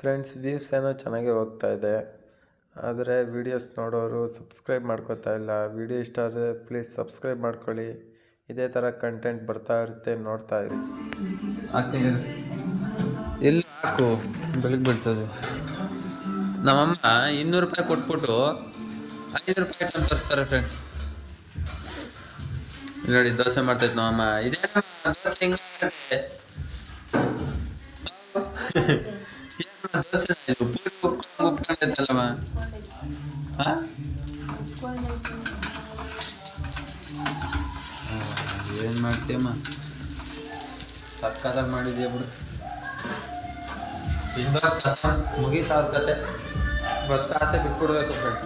Friends, views ಏನೋ ಚೆನ್ನಾಗೇ ಹೋಗ್ತಾ ಇದೆ. ಆದರೆ ವೀಡಿಯೋಸ್ ನೋಡೋರು ಸಬ್ಸ್ಕ್ರೈಬ್ ಮಾಡ್ಕೋತಾ ಇಲ್ಲ. ವಿಡಿಯೋ ಇಷ್ಟ ಆದರೆ ಪ್ಲೀಸ್ ಸಬ್ಸ್ಕ್ರೈಬ್ ಮಾಡ್ಕೊಳ್ಳಿ. ಇದೇ ಥರ ಕಂಟೆಂಟ್ ಬರ್ತಾ ಇರುತ್ತೆ, ನೋಡ್ತಾ ಇರಿ. ಎಲ್ಲಿ ಸಾಕು ಬೆಳಗ್ಗೆ ಬರ್ತದೆ. ನಮ್ಮಮ್ಮ 200 ರೂಪಾಯಿ ಕೊಟ್ಬಿಟ್ಟು 5 ರೂಪಾಯಿ ಐಟಮ್ ತರಿಸ್ತಾರೆ ಫ್ರೆಂಡ್ಸ್. ನೋಡಿ ದೋಸೆ ಮಾಡ್ತೈತೆ ನಮ್ಮಮ್ಮ. ಇದೇ ದೋಸೆ ಹೆಂಗ್ ಉಪ್ಕೊಂಡೈತಲ್ಲಮ್ಮ. ಏನ್ ಮಾಡ್ತೀಯಮ್ಮ, ಸಕ್ಕದಾಗ ಮಾಡಿದ್ಯಾ ಬಿಡು. ಮುಗೀತಾ ಅವ್ರ ಕತೆ. ಇವತ್ತು ಆಸೆ ಬಿಟ್ಬಿಡ್ಬೇಕು ಫ್ರೆಂಡ್.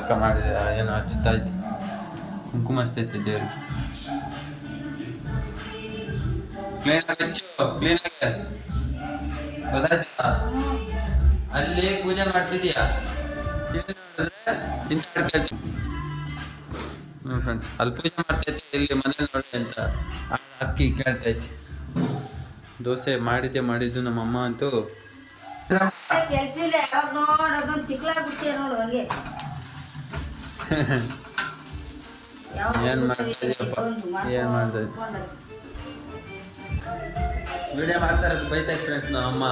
ಅಕ್ಕ ಮಾಡಿದೆ ಏನೋ ಹಚ್ತಾ ಇದ್ದೆ, ಕುಂಕುಮ ಹಚ್ತೈತೆ ದೇವ್ರಿಗೆ. ಕ್ಲೀನಾಗಿ ಗೊತ್ತಾಯ್ತಾ? ಅಲ್ಲಿ ಪೂಜೆ ಮಾಡ್ತಿದೀಯಾ ಫ್ರೆಂಡ್ಸ್? ಅಲ್ಲಿ ಪೂಜೆ ಮಾಡ್ತೈತಿ, ಇಲ್ಲಿ ಮನೇಲಿ ನೋಡಿ ಅಂತ ಅಕ್ಕಿ ಕೇಳ್ತೈತಿ. ದೋಸೆ ಮಾಡಿದ್ದು ನಮ್ಮಮ್ಮ ಅಂತೂ. ಏನ್ ಮಾಡ್ತಾಯಿದ್ಯಪ್ಪ, ಏನ್ ಮಾಡ್ತಾ ಇದ್ದೆ? ವಿಡಿಯೋ ಮಾಡ್ತಾರೆ ಬೈತೈತೆ ಫ್ರೆಂಡ್ಸ್ ನಮ್ಮಮ್ಮ.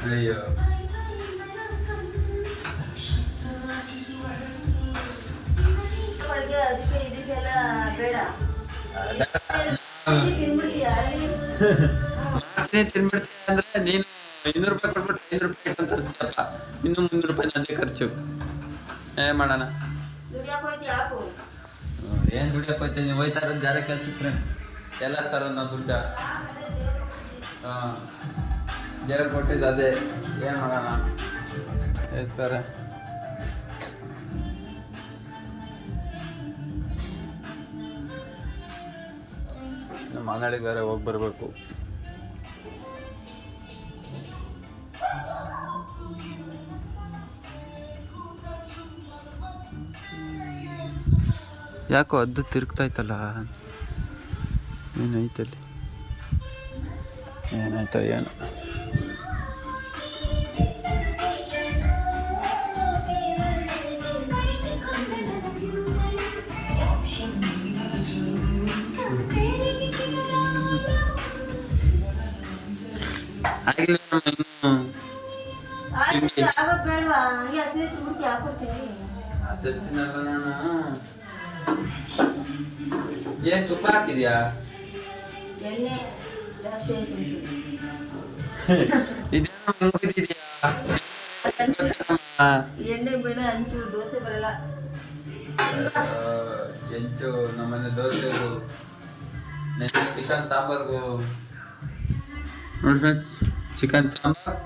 ಅಯ್ಯೋ ತಿನ್ಬಿಡ್ತೀನಿ ಅಂದ್ರೆ ನೀನು 200 ರೂಪಾಯಿ ಕೊಟ್ಬಿಟ್ಟು 5 ರೂಪಾಯಿ ಅಂತ ತರಿಸ್ತಪ್ಪ. ಇನ್ನು 300 ರೂಪಾಯಿ ನಂದೇ ಖರ್ಚು. ಏನ್ ಮಾಡೋಣ? ಏನ್ ದುಡಿಯಕ್ಕೆ ಹೋಯ್ತೀನಿ? ಹೋಯ್ತಾ ಇರೋದು ಜಾರ ಕೆಲ್ಸಕ್ಕೆ ಎಲ್ಲ ಸರ್ ನಾವು ದುಡ್ಡ ದೇವ್ರು ಕೊಟ್ಟಿದ್ದು ಅದೇ. ಏನ್ ಮಾಡೋಣ ಹೇಳ್ತಾರೆ. ನಮ್ಮ ಅಂಗಡಿಗೆ ಬೇರೆ ಹೋಗಿ ಬರಬೇಕು. ಯಾಕೋ ಅದು ತಿರುಗ್ತಾಯ್ತಲ್ಲ, ಏನಾಯ್ತಲ್ಲಿ? ಏನಾಯ್ತೋ ಏನು? ಏನ್ ತುಪ್ಪ ಹಾಕಿದ್ಯಾ? ಎಣ್ಣೆ ಬೇಡ, ಹಂಚು ದೋಸೆ ಬರಲ್ಲ. ಹೆಂಚು ನಮ್ಮನೆ ದೋಸೆಗೂ ನೆಕ್ಸ್ಟ್ ಚಿಕನ್ ಸಾಂಬಾರ್ಗೂ. ನೋಡಿ ಫ್ರೆಂಡ್ಸ್, ಚಿಕನ್ ಸಾಂಬಾರ್,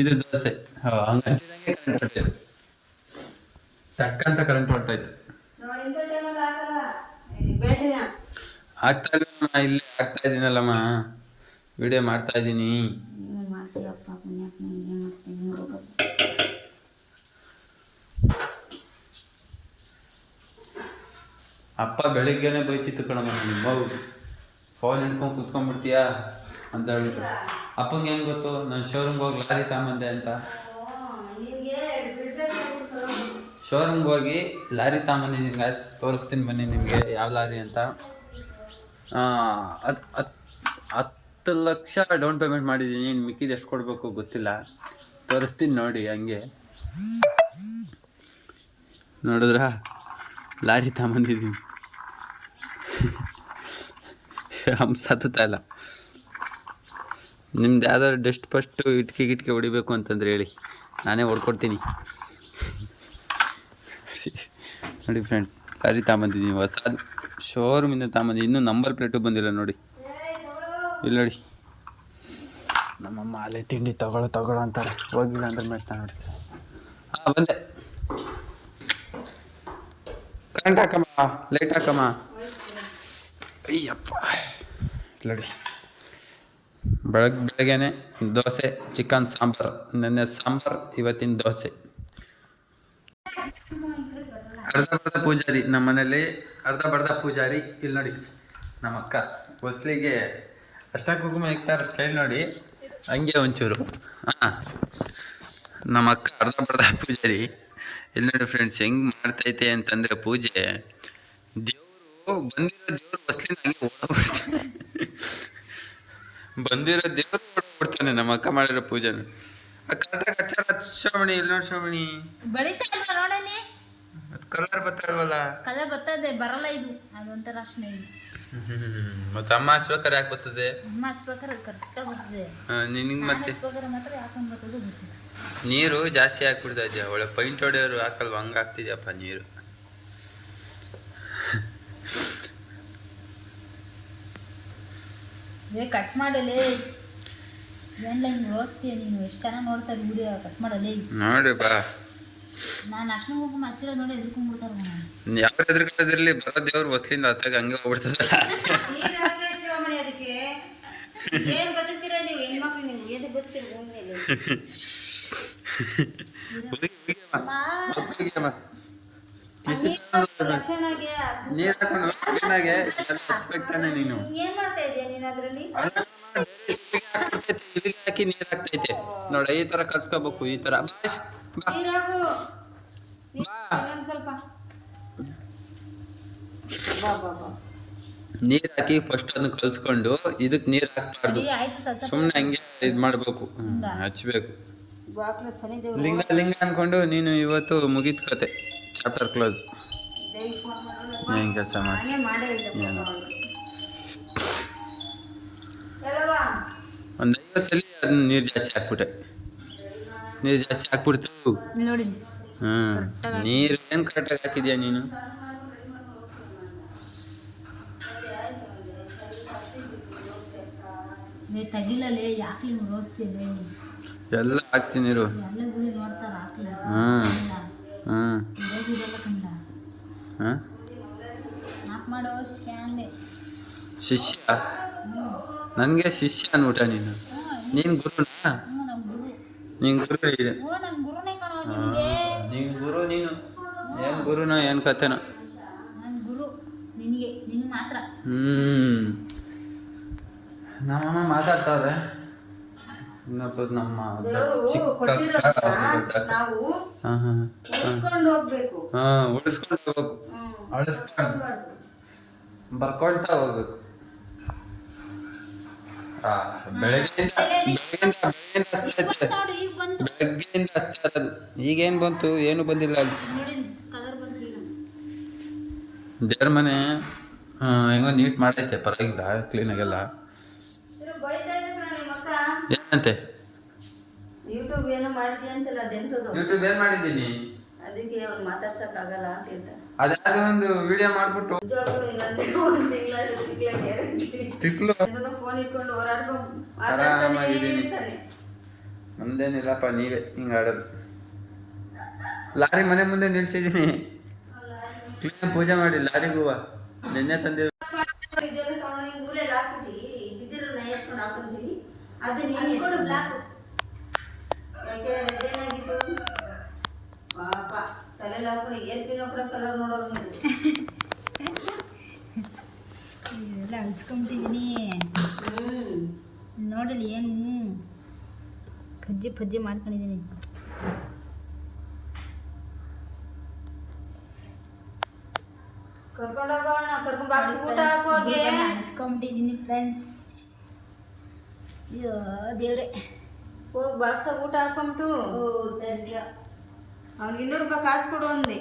ಇದು ದೋಸೆ. ಟಕ್ಕಂತ ಕರೆಂಟ್ ಹೊರಟಾಯ್ತು. ಆಗ್ತಾ ಇಲ್ಲ, ಇಲ್ಲಿ ಆಗ್ತಾ ಇದೀನಲ್ಲಮ್ಮ, ವಿಡಿಯೋ ಮಾಡ್ತಾ ಇದ್ದೀನಿ. ಅಪ್ಪ ಬೆಳಿಗ್ಗೆನೆ ಬೈತಿತ್ತು ಕಣಮ್ಮ, ನಿಮ್ಮ ಫೋನ್ ಹಿಡ್ಕೊಂಡು ಕುತ್ಕೊಂಡ್ಬಿಡ್ತೀಯಾ ಅಂತ ಹೇಳ್ಬಿಟ್ಟು. ಅಪ್ಪಂಗೆ ಏನು ಗೊತ್ತು ನಾನು ಶೋರೂಮ್ಗೆ ಹೋಗಿ ಲಾರಿ ತಗೊಂಬಂದೆ ಅಂತ. ಶೋರೂಮ್ಗೆ ಹೋಗಿ ಲಾರಿ ತಗೊಂಬಂದಿದ್ದೀನಿ ಗಾಯ್ಸ್, ತೋರಿಸ್ತೀನಿ ಬನ್ನಿ ನಿಮಗೆ ಯಾವ ಲಾರಿ ಅಂತ. 10 ಲಕ್ಷ ಡೌನ್ ಪೇಮೆಂಟ್ ಮಾಡಿದ್ದೀನಿ. ಮಿಕ್ಕಿದ್ದು ಎಷ್ಟು ಕೊಡಬೇಕು ಗೊತ್ತಿಲ್ಲ, ತೋರಿಸ್ತೀನಿ ನೋಡಿ. ಹಂಗೆ ನೋಡಿದ್ರ ಲಾರಿ ತಗೊಂಬಂದಿದ್ದೀನಿ. ಹಂಸತ್ತ ಇಲ್ಲ. ನಿಮ್ದು ಯಾವ್ದಾದ್ರು ಡಸ್ಟ್ ಫಸ್ಟು ಇಟ್ಕೆ ಹೊಡಿಬೇಕು ಅಂತಂದ್ರೆ ಹೇಳಿ, ನಾನೇ ಹೊಡ್ಕೊಡ್ತೀನಿ. ನೋಡಿ ಫ್ರೆಂಡ್ಸ್, ಲಾರಿ ತಗೊಂಬಂದಿದ್ದೀನಿ, ಹೊಸದು ಶೋರೂಮಿಂದ ತಗೊಂಬಂದಿದ್ದೀನಿ. ಇನ್ನೂ ನಂಬರ್ ಪ್ಲೇಟು ಬಂದಿಲ್ಲ ನೋಡಿ. ಇಲ್ಲಿ ನೋಡಿ, ನಮ್ಮಮ್ಮ ಅಲ್ಲೇ ತಿಂಡಿ ತಗೊಳ್ಳೋ ಅಂತಾರೆ, ಹೋಗಿಲ್ಲ ಅಂದ್ರೆ ಮಾಡ್ತಾ ನೋಡಿ. ಬಂದೆ. ಕರೆಂಟ್ ಹಾಕಮ್ಮ, ಲೈಟ್ ಹಾಕಮ್ಮ. ಅಯ್ಯಪ್ಪ, ನೋಡಿ ಬೆಳಗ್ಗೆನೆ ದೋಸೆ ಚಿಕನ್ ಸಾಂಬಾರು, ನೆನ್ನೆ ಸಾಂಬಾರು, ಇವತ್ತಿನ ದೋಸೆ. ಅರ್ಧ ಪೂಜಾರಿ ನಮ್ಮ ಮನೇಲಿ, ಅರ್ಧ ಪೂಜಾರಿ. ಇಲ್ಲಿ ನೋಡಿ ನಮ್ಮ ಅಕ್ಕ ಹೊಸ್ಲಿಗೆ ಅಷ್ಟ ಕುಂಕುಮ ಇಕ್ತಾರ ಸ್ಟೈಲ್ ನೋಡಿ, ಹಂಗೆ ಒಂಚೂರು. ಹಾಂ, ನಮ್ಮ ಅಕ್ಕ ಅರ್ಧ ಪೂಜಾರಿ. ಇಲ್ಲಿ ನೋಡಿ ಫ್ರೆಂಡ್ಸ್ ಹೆಂಗ್ ಮಾಡ್ತೈತೆ ಅಂತಂದ್ರೆ ಪೂಜೆ, ದೇವರು ಬಂದಿರೋ ದೇವ್ರು ಓಡ್ಬಿಡ್ತಾನೆ ನಮ್ಮ ಅಕ್ಕ ಮಾಡಿರೋ ಪೂಜೆನ. ಶ್ರವಣಿ ಇಲ್ಲಿ ನೋಡಿ, ಶ್ರವಣಿ ಕಲರ್ ಬರ್ತಾರಲ್ವಲ್ಲ, ಕಲರ್ ಬರ್ತದೆ, ಬರಲ್ಲ ಇದು, ಅದೊಂಥರ ಅಷ್ಟೇ ಇದು. ಮತ್ತೆ ಅಮ್ಮ ಹಚ್ಬೇಕಾರೆ ಯಾಕೆ ಬರ್ತದೆ? ಅಮ್ಮ ಹಚ್ಬೇಕಾದ್ರೆ ಕರೆಕ್ಟಾಗಿ ಬರ್ತದೆ. ನಿನಗೆ ಮತ್ತೆ ಮಾತ್ರ ಯಾಕೊಂಡು ಬರ್ತದೆ ಗೊತ್ತಿಲ್ಲ. ನೀರು ಜಾಸ್ತಿ ಹಾಕ್ಬಿಡ್ತಾ ಇದೆಯಾ, ಒಳ್ಳೆ ಪೈಂಟ್ ಹೊಡೆಯೋರು ಹಾಕಲ್ವ, ಹಂಗೆ ಹಾಕ್ತಿದ್ಯಪ್ಪ ನೀರು. ಕಟ್ ಮಾಡಲೇ ಏನಿಲ್ಲ, ಹಿಂಗೆ ರೋಸ್ತೀಯ ನೀನು, ಎಷ್ಟು ಚೆನ್ನಾಗಿ ನೋಡ್ತಾರೆ ವಿಡಿಯೋ. ಕಟ್ ಮಾಡಲೇ ನೋಡಿ ಬಾ, ನಾನು ಅಷ್ಟು ಹೋಗಿ ಹಚ್ಚಿರೋ ನೋಡಿ ಎದ್ಕೊಂಡ್ಬಿಡ್ತಾರೆ. ಯಾವ ಎದುರುಗಡೆದಿರ್ಲಿ ಬರೋ ದೇವ್ರು ಹೊಸ್ಲಿಂದ ಹತ್ತಾಗ ಹಂಗೆ ಹೋಗ್ಬಿಡ್ತದಲ್ಲ. ಶಿವಮಣಿ ಅದಕ್ಕೆ ಏನ್ ಬದುಕ್ತೀರಾ ನೀವು ಹೆಣ್ಮಕ್ಳು, ನೀವು ಏನ್ ಬದುಕ್ತೀರ ಭೂಮಿ ಮೇಲೆ? ನೀರ್ ಹಾಕೊಂಡು ಹಚ್ಬೇಕಾನೆ ನೀನು. ಏನ್ ಮಾಡ್ತಾ ಇದೀಯ ನೀನ್ ಅದ್ರಲ್ಲಿ? ಹಾಕಿ ನೀರ್ ಹಾಕ್ತೈತೆ ನೋಡ, ಈ ತರ ಕಲ್ಸ್ಕೋಬೇಕು, ಈ ತರ ನೀರಾಗು ಸ್ವಲ್ಪ ನೀರ್ ಹಾಕಿ ಫಸ್ಟ್ ಅದನ್ನ ಕಲ್ಸ್ಕೊಂಡು ಇದಕ್ ನೀರ್ ಹಾಕ್ಬಾರ್ದು, ಸುಮ್ನೆ ಹಂಗೆ ಇದ್ ಮಾಡ್ಬೇಕು, ಹಚ್ಬೇಕು. ಲಿಂಗ ಲಿಂಗ ಅನ್ಕೊಂಡು ನೀನು ಇವತ್ತು ಮುಗಿತ್ ಕತೆ, ಚಾಪ್ಟರ್ ಕ್ಲೋಸ್. ಏನ್ ಕೆಲಸ ಮಾಡಿ ಒಂದ್ 50 ಸಲ ಅದನ್ನ ನೀರ್ ಜಾಸ್ತಿ ಹಾಕ್ಬಿಡ್ತು. ನೋಡಿ ನೀರು ಏನ್ ಕರೆಕ್ಟಾಗಿ ಹಾಕಿದ್ಯಾ ನೀನು? ತಗಿಲೇ ಯಾಕೆ ರೋಸ್ತಿಲ್ಲ, ಎಲ್ಲ ಹಾಕ್ತೀನಿ ನೀರು. ಎಲ್ಲ ಗುಡಿ ನೋಡ್ತಾರ ಹಾಕ್ಲಿ. ಮಾಡೋ ಶಿಷ್ಯ ನನಗೆ ಶಿಷ್ಯ ಅನ್ಬಿಟ್ಟ ನೀನು. ನೀನ್ ಗುರುನಾ? ನೀನ್ ಗುರು ಇದೆ, ನೀನ್ ಗುರು. ನೀನು ಏನ್ ಗುರುನೋ ಏನ್ ಕತೆನೋ. ನಮ್ಮಮ್ಮ ಮಾತಾಡ್ತಾವ್ರೆ, ಇನ್ನೊಬ್ಬರು ನಮ್ಮ ಉಳಿಸ್ಕೊಂಡು ಹೋಗ್ಬೇಕು, ಬರ್ಕೊಳ್ತಾ ಹೋಗ್ಬೇಕು. ಬೆಳಗ್ಗೆಯಿಂದ ಅಷ್ಟೇ ಅದು. ಈಗೇನ್ ಬಂತು? ಏನು ಬಂದಿಲ್ಲ ಅಲ್ಲಿ. ದೇವ್ರ ಮನೆ ಹೆಂಗೋ ನೀಟ್ ಮಾಡೈತೆ, ಪರವಾಗಿಲ್ಲ, ಕ್ಲೀನಾಗೆಲ್ಲ. ಏನಂತೆ? ಯೂಟ್ಯೂಬ್ ಏನೋ ಮಾಡಿದ್ಯಾ ಅಂತಲ್ಲ, ಅದೆಂತದ್ದು? ಯೂಟ್ಯೂಬ್ ಏನ್ ಮಾಡಿದ್ದೀನಿ? ಅದಕ್ಕೆ ಅವ್ನು ಮಾತಾಡ್ಸಕ್ ಆಗಲ್ಲ ಅಂತ ಹೇಳ್ತಾರೆ. ಅದಾದ ಒಂದು ವಿಡಿಯೋ ಮಾಡ್ಬಿಟ್ಟು ಫೋನ್ ಇಟ್ಕೊಂಡು ಆರಾಮಾಗಿದ್ದೀನಿ. ನಮ್ದೇನಿಲ್ಲಪ್ಪ, ನೀವೇ ಹಿಂಗ ಆಡೋದು. ಲಾರಿ ಮನೆ ಮುಂದೆ ನಿಲ್ಸಿದೀನಿ, ಕ್ಲೀನ್ ಪೂಜೆ ಮಾಡಿ. ಲಾರಿಗೂ ನೆನ್ನೆ ತಂದೆ ತಲೆಲ್ಲ ಹಾಕೊಂಡು ಏರ್ಪಿನ ಕಲರ್ ನೋಡೋದು ಎಲ್ಲ ಅಳಿಸ್ಕೊಂಬಿಟ್ಟಿದ್ದೀನಿ. ನೋಡಲಿ ಏನು ಕಜ್ಜಿ ಮಾಡ್ಕೊಂಡಿದ್ದೀನಿ. ಅಳಿಸ್ಕೊಂಬಿಟ್ಟಿದ್ದೀನಿ ಫ್ರೆಂಡ್ಸ್. ಅಯ್ಯೋ ದೇವ್ರೆ, ಹೋಗಿ ಬಾಕ್ಸ ಊಟ ಹಾಕೊಂಬಿಟ್ಟು ಅವ್ನಿಗೆ 200 ರೂಪಾಯಿ ಕಾಸು ಕೊಡು ಅಂದೆ.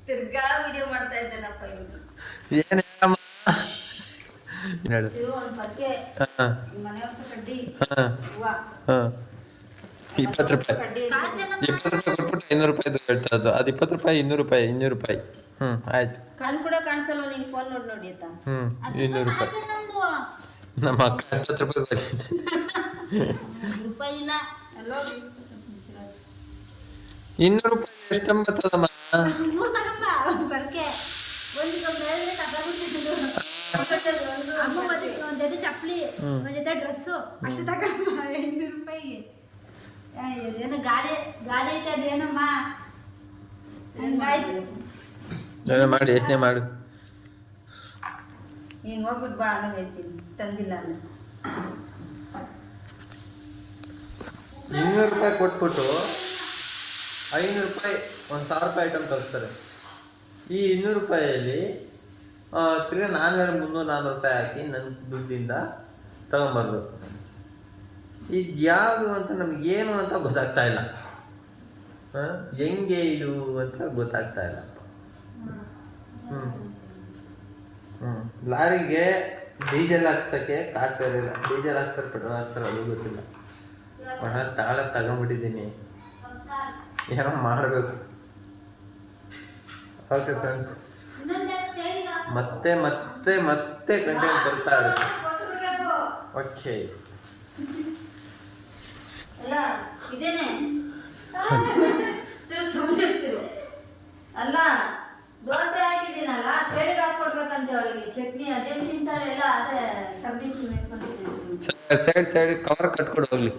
ತಿರ್ಗಾ ವಿಡಿಯೋ ಮಾಡ್ತಾ ಇದ್ದೇನಪ್ಪ ಇವನು. ಒಂದು ಪಕ್ಕೆ ಮನೆ ಹೊಸ ಕಡ್ಡಿ 20 ರೂಪಾಯಿ ಕೊಟ್ಬಿಟ್ಟು 200 ರೂಪಾಯಿ ಹೇಳ್ತಾ ಇದ್ದು. ಅದು 20 ರೂಪಾಯಿ, 200 ರೂಪಾಯಿ. ಆಯ್ತು. ಕಣ್ ಕೂಡ ಕಾಣಿಸಲ್ಲ, ನೀನು ಫೋನ್ ನೋಡಿ ಆಯ್ತಾ? 200 ರೂಪಾಯಿ. ನಮ್ಮ ಅಕ್ಕ 10 ರೂಪಾಯಿ ಕೊಟ್ಟಿದ್ದೆ. 1 ರೂಪಾಯಿ ಇಲ್ಲ ಎಲ್ಲೋ 200 ರೂಪಾಯಿ ಎಷ್ಟಮ್ಮ ಬರ್ತದಮ್ಮ? ಮೂರು ತಗೊಂಬ ಬರ್ಕೆ ಒಂದು ಮೇಲೆ ತಗೊಂಡ್ಬಿಟ್ಟಿದ್ದು ಅಮ್ಮ ಒಂದು ಜೊತೆ ಚಪ್ಪಲಿ ಒಂದು ಜೊತೆ ಡ್ರೆಸ್ಸು ಅಷ್ಟು ತಗೊಂಬ 800 ರೂಪಾಯಿಗೆ. ಏನೋ ಗಾಡಿ ಗಾಡಿ ಐತೆ ಅದೇನಮ್ಮ ಹಂಗಾಯ್ತು. ಏನೋ ಮಾಡಿ ಯೋಚನೆ ಮಾಡು. ನೀನು ಹೋಗ್ಬಿಟ್ಟು ಬಾ ಆಮೇಲೆ ಹೇಳ್ತೀನಿ ತಂದಿಲ್ಲ ಅಂದ್ರೆ. 200 ರೂಪಾಯಿ ಕೊಟ್ಬಿಟ್ಟು 500 ರೂಪಾಯಿ 1000 ರೂಪಾಯಿ ಐಟಮ್ ತರಿಸ್ತಾರೆ. ಈ 200 ರೂಪಾಯಿಯಲ್ಲಿ ತಿರ್ಗಿ 400 ರೂಪಾಯಿ ಹಾಕಿ ನನ್ನ ದುಡ್ಡಿಂದ ತಗೊಂಬರ್ಬೇಕು. ಇದು ಯಾವುದು ಅಂತ ನಮಗೇನು ಅಂತ ಗೊತ್ತಾಗ್ತಾ ಇಲ್ಲ. ಹೆಂಗೆ ಇದು ಅಂತ ಗೊತ್ತಾಗ್ತಾ ಇಲ್ಲ. ಲಾರಿಗೆ ಡೀಸೆಲ್ ಹಾಕ್ಸೋಕ್ಕೆ ಕಾಸು ಇರಲಿಲ್ಲ. ಡೀಸೆಲ್ ಹಾಕ್ಸರ್ ಪೆಟ್ರೋಲ್ ಹಾಕ್ಸರ್ ಅದು ಗೊತ್ತಿಲ್ಲ. ತಾಳ ತಗೊಂಡ್ಬಿಟ್ಟಿದ್ದೀನಿ, ಏನೋ ಮಾಡಬೇಕು. ಓಕೆ ಫ್ರೆಂಡ್ಸ್, ಮತ್ತೆ ಮತ್ತೆ ಮತ್ತೆ ಕಂಟೆಂಟ್ ಬರ್ತಾ ಇರುತ್ತೆ. ಓಕೆ, ಅಲ್ಲ ಇದೇನೆ ಸುಮ್ಮನೆ ಅಲ್ಲ ದೋಸೆ ಹಾಕಿದ್ದೀನಲ್ಲ ಸೈಡ್ಗೆ ಹಾಕೊಡ್ಬೇಕಂತ ಅವಳಿಗೆ ಚಟ್ನಿ ಅದೇನು ತಿಂತಾಳೆ ಎಲ್ಲ ಅದೇ ಸಬ್ಜಿ ಸೈಡ್ ಕವರ್ ಕಟ್ಕೊಡು ಹೋಗ್ಲಿ.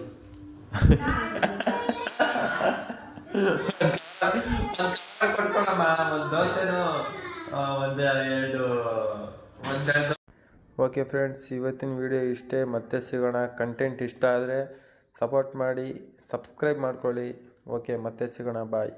ಕೊಟ್ಕೊಳಮ್ಮ ಒಂದು ದೋಸೆನು ಒಂದೆರಡು. ಓಕೆ ಫ್ರೆಂಡ್ಸ್, ಇವತ್ತಿನ ವಿಡಿಯೋ ಇಷ್ಟೇ. ಮತ್ತೆ ಸಿಗೋಣ. ಕಂಟೆಂಟ್ ಇಷ್ಟ ಆದರೆ ಸಪೋರ್ಟ್ ಮಾಡಿ, ಸಬ್ಸ್ಕ್ರೈಬ್ ಮಾಡ್ಕೊಳ್ಳಿ. ಓಕೆ, ಮತ್ತೆ ಸಿಗೋಣ. ಬಾಯ್.